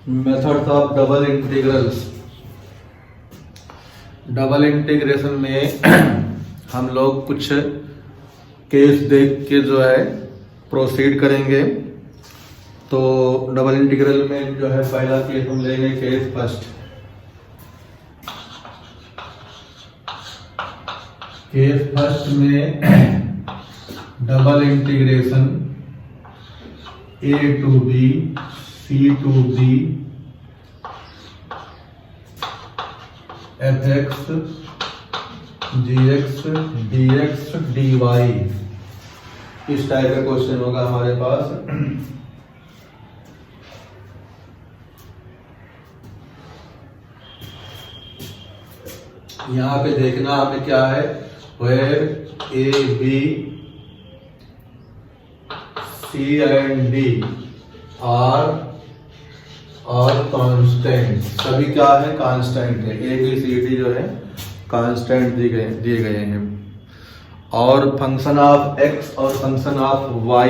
Methods of double integrals. Double integration में हम लोग कुछ केस देख के जो है प्रोसीड करेंगे। तो डबल इंटीग्रल में जो है पहला केस हम लेंगे केस फर्स्ट। केस फर्स्ट में double integration a to b c to d fx gx dx dy, इस टाइप का क्वेश्चन होगा हमारे पास। यहाँ पे देखना हमें क्या है, where a b C and D are constant. सभी क्या है, कांस्टेंट है। A B C D जो है कांस्टेंट दिए गए हैं। और फंक्शन ऑफ x और फंक्शन ऑफ y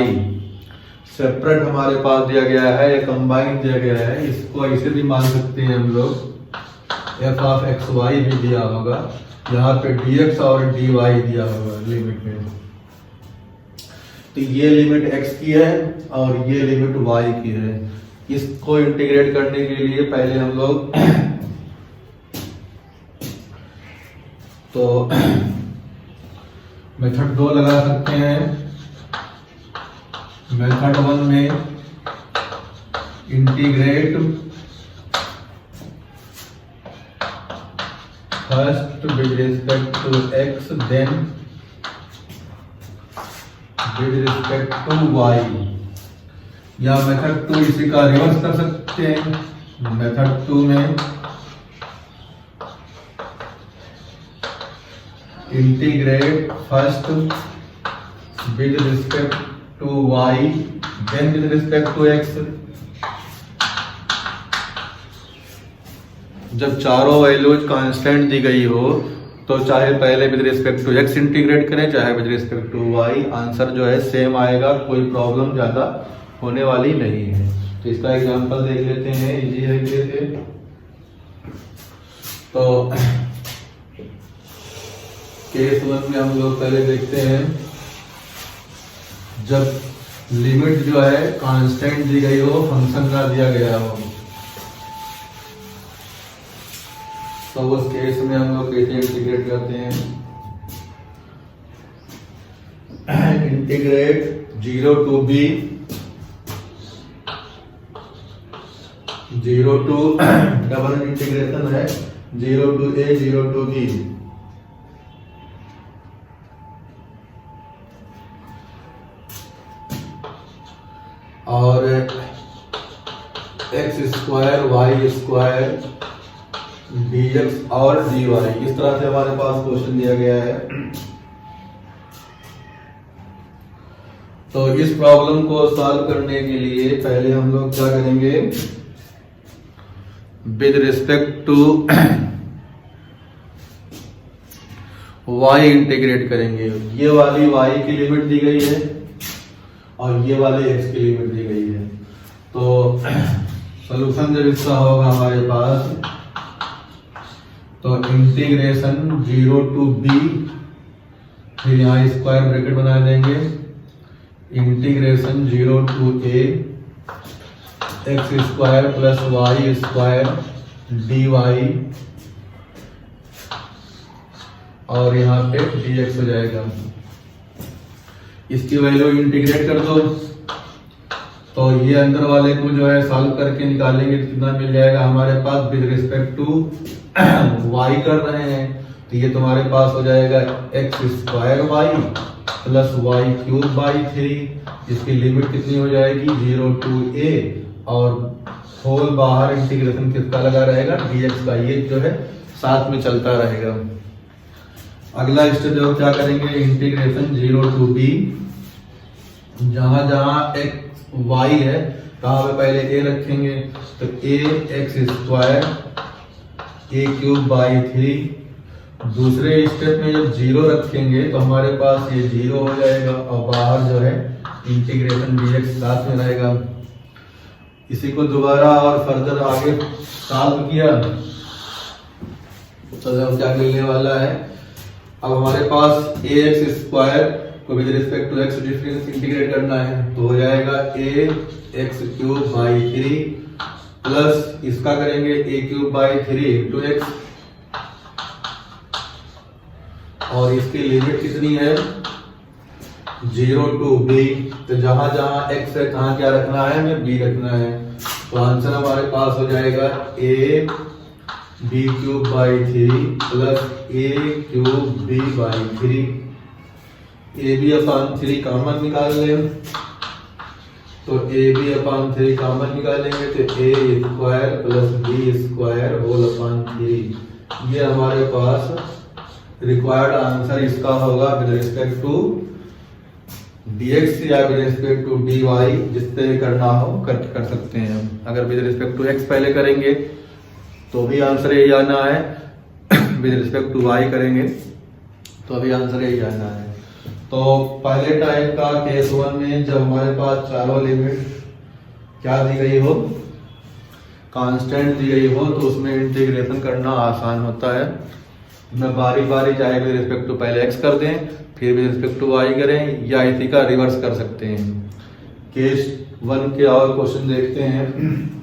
सेपरेट हमारे पास दिया गया है या कंबाइन दिया गया है। इसको ऐसे भी मान सकते हैं हम लोग, f ऑफ x y भी दिया होगा, यहाँ पे dx और dy दिया होगा लिमिट में। तो ये लिमिट x की है और ये लिमिट y की है। इसको इंटीग्रेट करने के लिए पहले हम लोग तो मेथड 2 लगा सकते हैं। मेथड 1 में integrate first with respect to x then with respect to y, या मेथड 2 इसी का रिवर्स कर सकते हैं। मेथड 2 में integrate first with respect to y then with respect to x। जब चारों वैल्यूज कांस्टेंट दी गई हो तो चाहे पहले with respect to x integrate करें चाहे with respect to y, answer जो है सेम आएगा, कोई प्रॉब्लम ज़्यादा होने वाली नहीं है। तो इसका एग्जांपल देख लेते हैं, इजी है ये। तो केस 1 में हम लोग पहले देखते हैं, जब लिमिट जो है कांस्टेंट दी गई हो, फंक्शन का दिया गया हो, तो उस केस में हम लोग कैसे इंटीग्रेट करते हैं। Integrate 0 to b 0 to double integration है 0 to a 0 to b, और x square y square dx और dy, इस तरह से हमारे पास क्वेश्चन दिया गया है। तो इस प्रॉब्लम को सॉल्व करने के लिए पहले हम लोग क्या करेंगे, with respect to y integrate करेंगे। ये वाली y की लिमिट दी गई है और ये वाले x की लिमिट दी गई है। तो सॉल्यूशन जब इसका होगा हमारे पास, तो इंटीग्रेशन 0 to b, फिर यहाँ स्क्वायर ब्रैकेट बना देंगे, integration 0 to a x square plus y square dy, और यहाँ पे dx हो जाएगा। इसकी वैल्यू इंटीग्रेट कर दो, तो ये अंदर वाले को जो है सॉल्व करके निकालेंगे, कितना मिल जाएगा हमारे पास विद रिस्पेक्ट टू y कर रहे हैं। तो ये तुम्हारे पास हो जाएगा x square y plus y cube by 3। इसकी लिमिट कितनी हो जाएगी 0 to a, और होल बाहर इंटीग्रेशन किसका लगा रहेगा, dx का। ये जो है साथ में चलता रहेगा। अगला स्टेप जो क्या करेंगे, इंटीग्रेशन 0 to b, जहां जहां x y है कहाँ पे पहले a रखेंगे, तो a x square a cube by 3। दूसरे स्टेप में जब 0 रखेंगे तो हमारे पास ये 0 हो जाएगा, और बाहर जो है इंटीग्रेशन dx साथ में रहेगा। इसी को दोबारा और फर्दर आगे सॉल्व किया तो अब क्या मिलने वाला है, अब हमारे पास ए एक्स स्क्वायर को with respect to x difference integrate करना है, तो हो जाएगा a x cube by 3 plus इसका करेंगे a cube by 3 into x, और इसकी लिमिट कितनी है 0 टू बी, तो जहां जहां एक्स है कहां क्या रखना है, हमें बी रखना है। तो आंसर हमारे पास हो जाएगा a b cube by 3 plus a cube b by 3। A b upon 3 common निकाल लें, तो ए बी अपान 3 कॉमन निकालेंगे तो a square plus b square whole upon 3। ये हमारे पास रिक्वायर्ड आंसर इसका होगा विद रिस्पेक्ट टू dx या विद रिस्पेक्ट टू dy, जिससे भी करना हो कर सकते हैं हम। अगर विद रिस्पेक्ट टू x पहले करेंगे तो भी आंसर यही आना है, विद रिस्पेक्ट टू y करेंगे तो भी आंसर यही आना है। तो पहले टाइप का केस 1 में जब हमारे पास चारों लिमिट क्या दी गई हो, कांस्टेंट दी गई हो, तो उसमें इंटीग्रेशन करना आसान होता है। मैं बारी बारी चाहे विद रिस्पेक्ट टू पहले x कर दें फिर विद रिस्पेक्ट टू y करें, या इसी का रिवर्स कर सकते हैं। केस 1 के और क्वेश्चन देखते हैं।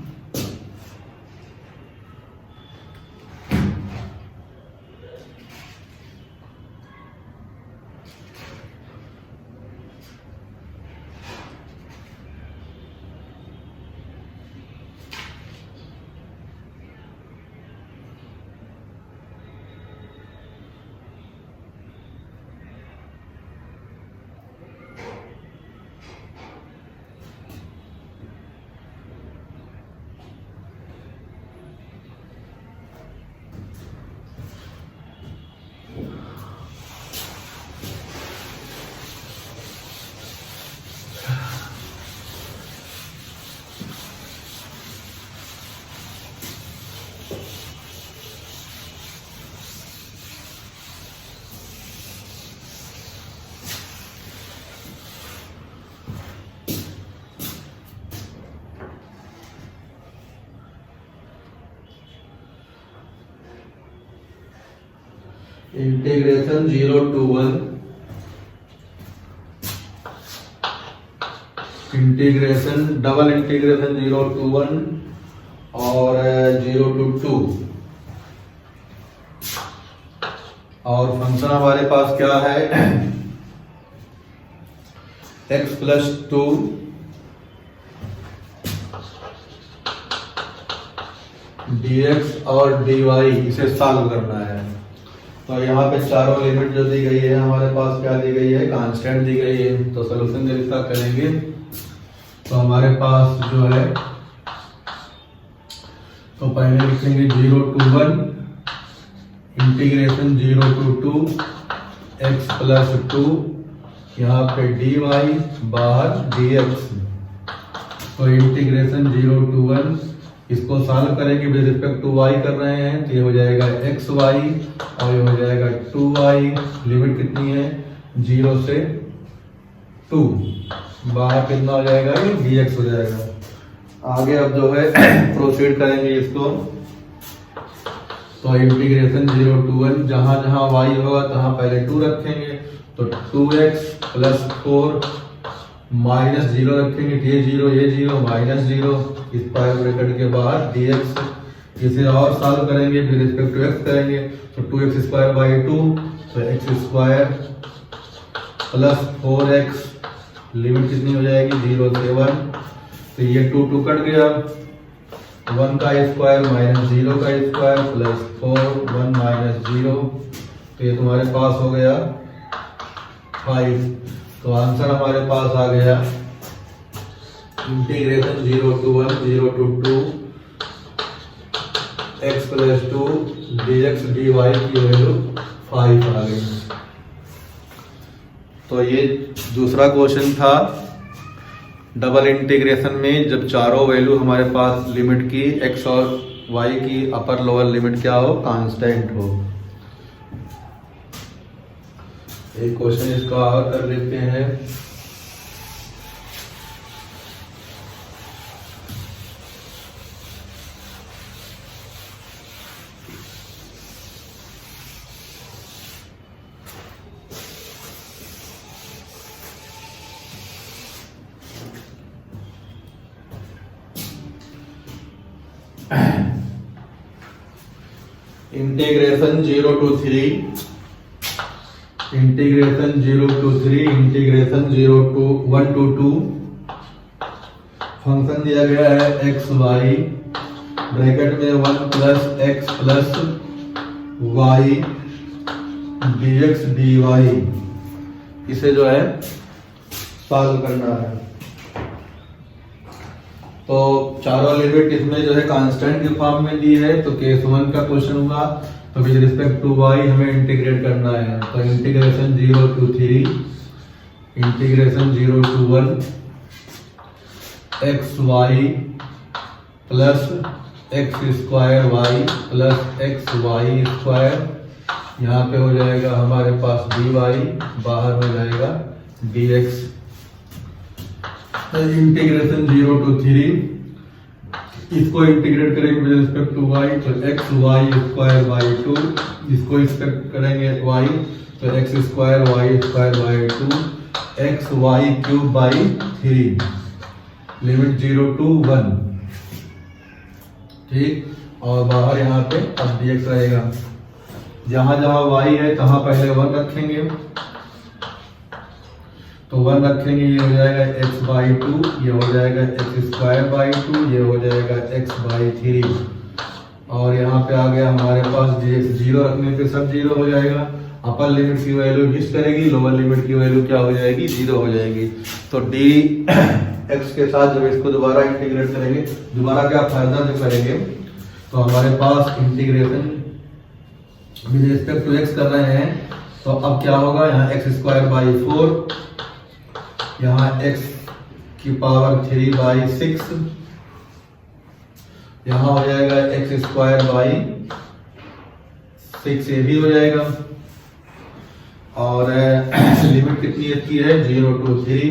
Integration 0 to 1, integration double integration 0 to 1 और 0 to 2, और फंक्शन हमारे पास क्या है x प्लस 2 dx और dy, इसे सॉल्व करना है। तो यहाँ पे चारों लिमिट जो दी गई है हमारे पास क्या दी गई है, कांस्टेंट दी गई है। तो सोल्यूशन जब इसका करेंगे तो हमारे पास जो है, तो पहले लिखेंगे 0 to 1 integration 0 to 2 x plus 2, यहाँ पे dy बाहर dx। तो इंटीग्रेशन 0 to 1, इसको सॉल्व करेंगे विद रिस्पेक्ट टू y कर रहे हैं, तो ये हो जाएगा xy और ये हो जाएगा 2y। लिमिट कितनी है 0 से 2, बाहर कितना हो जाएगा, ये dx हो जाएगा। आगे अब जो है प्रोसीड करेंगे इसको, तो इंटीग्रेशन 0 to 1, जहां जहां y होगा तहां पहले 2 रखेंगे, तो 2x प्लस 4 माइनस 0 रखेंगे, ये 0 माइनस 0, स्क्वायर ब्रैकेट के बाद dx। इसे और सॉल्व करेंगे विद रिस्पेक्ट टू x करेंगे, तो 2x स्क्वायर बाई 2, तो x square plus 4x, limit कितनी हो जाएगी 0 से 1, तो ये 2 कट गया, 1 का स्क्वायर माइनस 0 का स्क्वायर प्लस 4, 1 माइनस 0, तो ये तुम्हारे पास हो गया 5। तो आंसर हमारे पास आ गया integration 0 to 1 0 to 2 x plus 2 dx dy की वैल्यू 5 आ गई। तो ये दूसरा क्वेश्चन था डबल इंटीग्रेशन में, जब चारों वैल्यू हमारे पास लिमिट की x और y की अपर लोअर लिमिट क्या हो, कांस्टेंट हो। एक क्वेश्चन इसका और कर लेते हैं। Integration 0 to 3 integration 0 to 3 integration 0 to 1 to 2 function दिया गया है एक्स वाई ब्रैकेट में 1 plus x plus y dx dy, इसे जो है सॉल्व करना है। तो चारों लिमिट इसमें जो है कांस्टेंट के फॉर्म में दी है। तो केस 1 का क्वेश्चन हुआ, तो विद रिस्पेक्ट टू y हमें इंटीग्रेट करना है। तो integration 0 to 3 integration 0 to 1 x y plus x square y plus x y square, यहाँ पे हो जाएगा हमारे पास dy, बाहर हो जाएगा dx। इंटीग्रेशन 0 to 3 इसको इंटीग्रेट करेंगे विद रिस्पेक्ट टू y, तो एक्स वाई स्क्वायर बाई 2, इसको एक्सपेक्ट करेंगे y, तो x square y square by 2 x y cube by 3, limit 0 to 1, ठीक। और बाहर यहाँ पे अब dx रहेगा। जहां जहां y है तहां पहले 1 रखेंगे, तो 1 रखेंगे, ये हो जाएगा x बाई 2, ये हो जाएगा एक्स स्क्वायर बाई 2, ये हो जाएगा x बाई 3, और यहाँ पे आ गया हमारे पास dx। 0 रखने पे सब 0 हो जाएगा। अपर लिमिट की वैल्यू हिट करेगी, लोअर लिमिट की वैल्यू क्या हो जाएगी, 0 हो जाएगी। तो dx के साथ जब इसको दोबारा इंटीग्रेट करेंगे, दोबारा क्या फायदा जो करेंगे, तो हमारे पास integration with respect to x कर रहे हैं, तो अब क्या होगा, यहाँ एक्स स्क्वायर बाई 4, यहाँ x की पावर 3 बाई 6, यहाँ हो जाएगा एक्स स्क्वायर बाई 6, ये भी हो जाएगा। और लिमिट कितनी इसकी है, 0 to 3,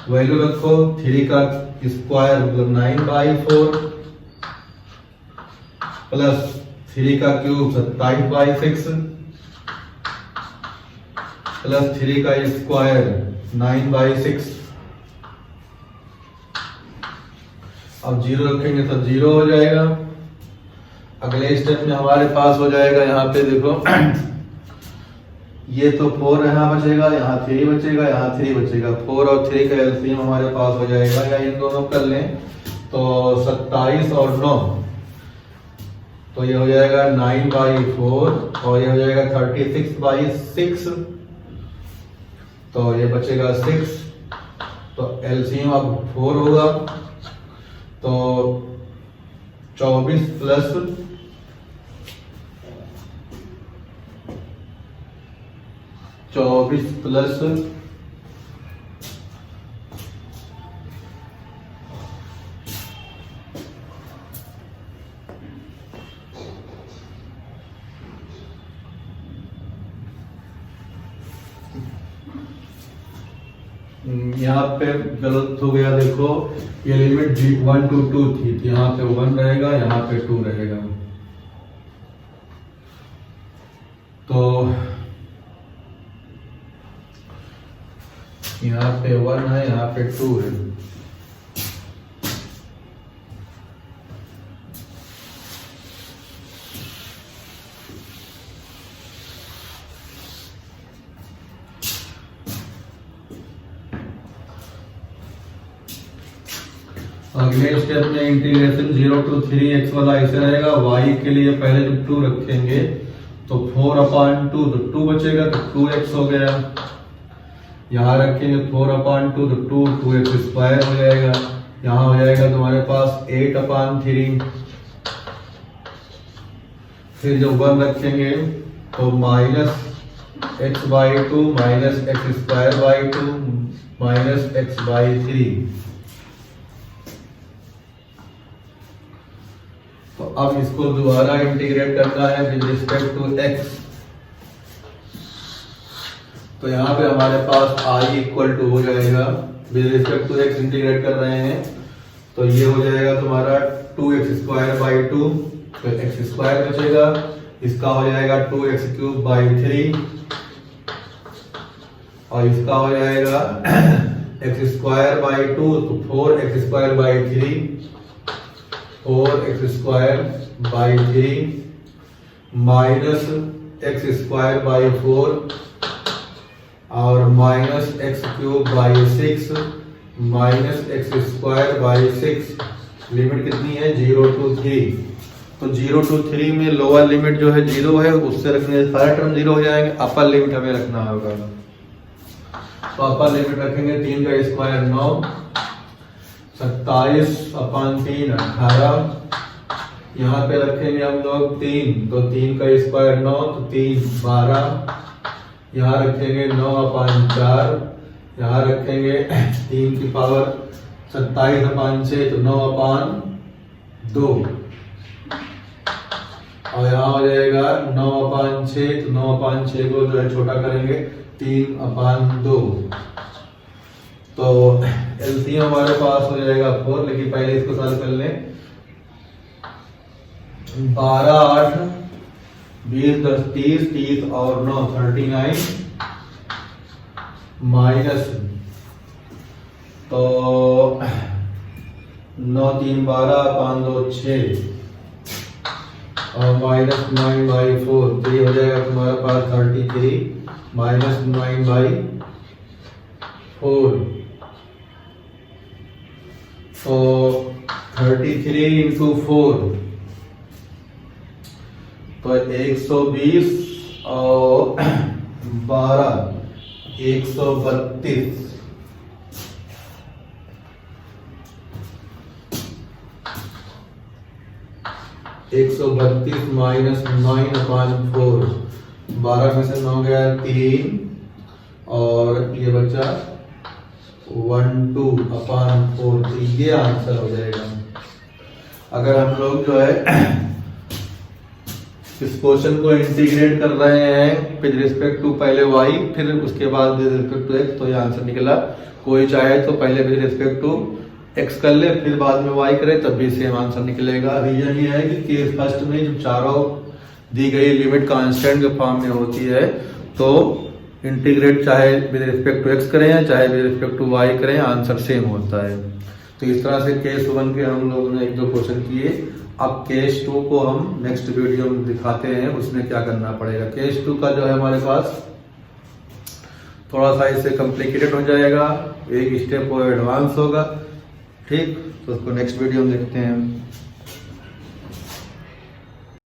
वैल्यू रखो, 3 का स्क्वायर मतलब 9 बाई 4 प्लस 3 का क्यूब 27 बाई 6 प्लस 3 का स्क्वायर 9 बाई 6। अब 0 रखेंगे तो 0 हो जाएगा। अगले स्टेप में हमारे पास हो जाएगा, यहाँ पे देखो ये तो 4 यहाँ बचेगा, यहाँ 3 बचेगा, यहाँ 3 बचेगा। 4 और 3 का एलसीएम हमारे पास हो जाएगा, या इन दोनों कर लें तो 27 और 9, तो ये हो जाएगा 9 बाई 4 और ये हो जाएगा 36 बाई 6, तो ये बचेगा 6, तो एलसीएम अब 4 होगा, तो 24 प्लस 24 प्लस 1 यहाँ पे गलत हो गया, देखो ये लिमिट 1 to 2 थी, तो यहाँ पे 1 रहेगा, यहाँ पे 2 रहेगा। तो यहाँ पे 1 है, यहाँ पे 2 है। अगले स्टेप में इंटीग्रेशन 0 to 3x वाला ऐसे रहेगा। y के लिए पहले जब 2 रखेंगे तो 4/2, तो 2 बचेगा, तो 2x हो गया। यहाँ रखेंगे 4/2, तो 2x स्क्वायर हो जाएगा। यहाँ हो जाएगा तुम्हारे पास 8/3। फिर जब 1 रखेंगे तो -x/2 minus x square by 2 minus x/3। तो अब इसको दोबारा इंटीग्रेट करना है विद रिस्पेक्ट टू x। तो यहाँ पे हमारे पास i इक्वल टू हो जाएगा, with respect to x integrate कर रहे हैं, तो ये हो जाएगा तुम्हारा 2x² बाई 2, तो x² बचेगा, इसका हो जाएगा 2x³ बाई 3 और इसका हो जाएगा x² बाई 2, तो 4x² by 3, 4x² by 3। Minus x square by 4 और minus x cube by 6 minus x square by 6। Limit कितनी है 0 to 3। तो 0 to 3 में लोअर लिमिट जो है 0 है, उससे रखने से सारे टर्म 0 हो जाएंगे। अपर लिमिट हमें रखना होगा, तो अपर लिमिट रखेंगे 3 का स्क्वायर 9, 27/3 18। यहाँ पे रखेंगे हम लोग 3, तो 3 का स्क्वायर 9, तो 3 12। यहाँ रखेंगे 9/4, यहाँ रखेंगे 3 की पावर 27/6, तो 9/2। और यहाँ हो जाएगा 9/6, तो 9/6 को जो है छोटा करेंगे 3/2। तो एलसीएम हमारे पास हो जाएगा 4, लेकिन पहले इसको सॉल्व कर लें। 12 8 20 10 30, 30 और 9 39 माइनस, तो 9 3 12 5 2 6 और माइनस 9/4, तो ये हो जाएगा तुम्हारे पास 33 माइनस 9/4। तो 33 into 4, तो 120 और 12 132। माइनस 9/4, 12 में से 9 गया 3 और ये बचा 12/4। तो ये आंसर हो जाएगा। अगर हम लोग जो है इस क्वेश्चन को इंटीग्रेट कर रहे हैं विद रिस्पेक्ट टू पहले y, फिर उसके बाद विद रिस्पेक्ट टू x, तो ये आंसर निकला। कोई चाहे तो पहले विद रिस्पेक्ट टू x कर ले, फिर बाद में y करे, तब भी सेम आंसर निकलेगा। रीजन ये है कि केस फर्स्ट में जब चारों दी गई लिमिट कांस्टेंट के फॉर्म में होती है, तो इंटीग्रेट चाहे विद रिस्पेक्ट टू x करें या चाहे विद रिस्पेक्ट टू y करें, आंसर सेम होता है। तो इस तरह से केस 1 के हम लोगों ने 1-2 क्वेश्चन किए। अब केस 2 को हम नेक्स्ट वीडियो में दिखाते हैं, उसमें क्या करना पड़ेगा। केस 2 का जो है हमारे पास थोड़ा सा इससे कॉम्प्लिकेटेड हो जाएगा, एक स्टेप वो एडवांस होगा। ठीक, तो उसको नेक्स्ट वीडियो में देखते हैं।